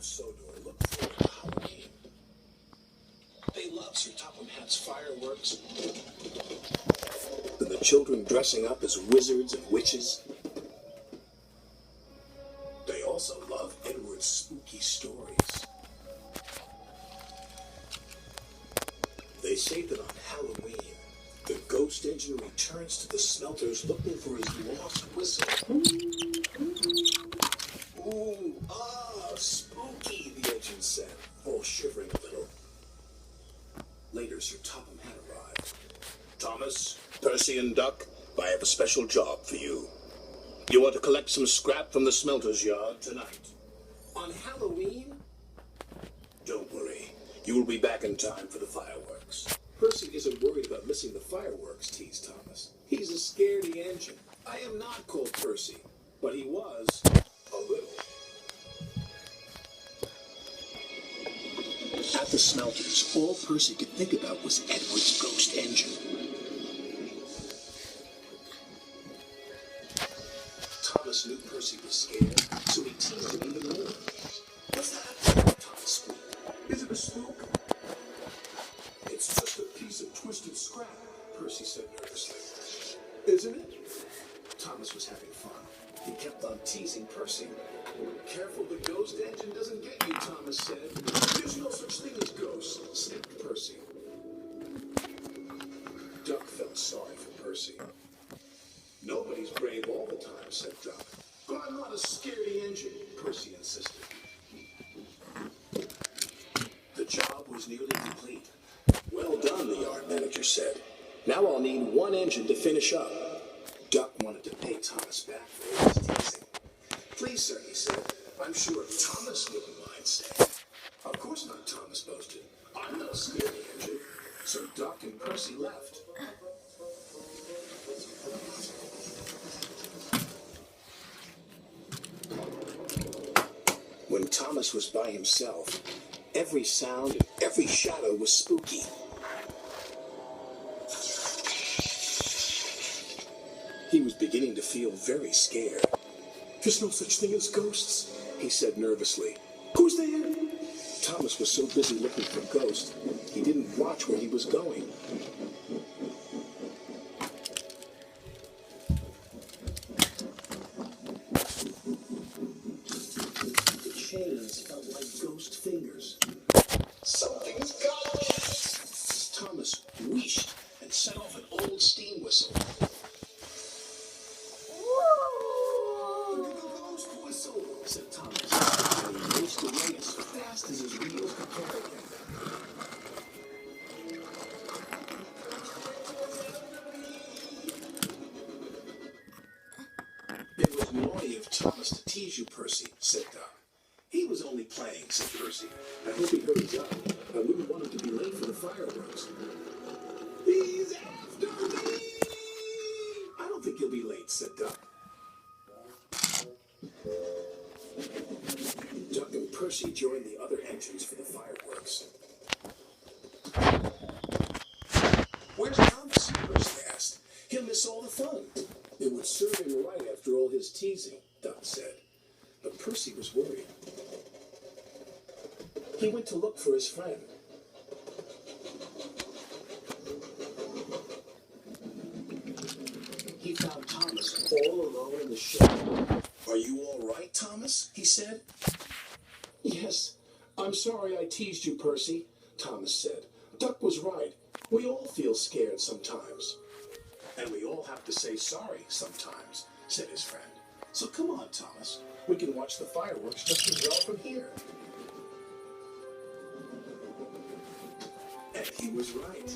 Sodor look forward to Halloween. They love Sir Topham Hatt's fireworks, and the children dressing up as wizards and witches. They also love Edward's spooky stories. They say that on Halloween, the ghost engine returns to the smelters looking for his lost whistle. Ooh, spooky, the engine said, all shivering a little. Later, Sir Topham Hatt arrived. Thomas, Percy, and Duck, I have a special job for you. You want to collect some scrap from the smelter's yard tonight. On Halloween? Don't worry. You will be back in time for the fireworks. Percy isn't worried about missing the fireworks, teased Thomas. He's a scaredy engine. I am not called Percy, but he was a little. At the smelters, all Percy could think about was Edward's ghost engine. Thomas knew Percy was scared, so he teased him even more. What's that? Thomas squeaked. Is it a spook? It's just a piece of twisted scrap, Percy said nervously. Isn't it? Thomas was having fun. He kept on teasing Percy. Careful the ghost engine doesn't get you, Thomas said. There's no such thing as ghosts, snapped Percy. Duck felt sorry for Percy. Nobody's brave all the time, said Duck. But I'm not a scaredy engine, Percy insisted. The job was nearly complete. Well done, the yard manager said. Now I'll need one engine to finish up. Duck wanted to pay Thomas back for his teasing. Please, sir, he said. I'm sure Thomas wouldn't mind saying. Of course not, Thomas boasted. I'm not a scaredy engine. So Duck and Percy left. When Thomas was by himself, every sound and every shadow was spooky. He was beginning to feel very scared. There's no such thing as ghosts, he said nervously. Who's there? Thomas was so busy looking for ghosts, he didn't watch where he was going. The chains felt like ghost fingers. Something's got me! Thomas wheeshed and set off an old steam whistle. Said Thomas, and he raced away as fast as his wheels could carry him. It was naughty of Thomas to tease you, Percy, said Duck. He was only playing, said Percy. I hope he hurries up. I wouldn't want him to be late for the fireworks. He's after me! I don't think he'll be late, said Duck. Duck and Percy joined the other engines for the fireworks. Where's Thomas? Percy asked. He'll miss all the fun. It would serve him right after all his teasing, Duck said. But Percy was worried. He went to look for his friend. He found Thomas all alone in the shed. Are you all right, Thomas? He said. Yes, I'm sorry I teased you, Percy, Thomas said. Duck was right. We all feel scared sometimes. And we all have to say sorry sometimes, said his friend. So come on, Thomas. We can watch the fireworks just as well from here. And he was right.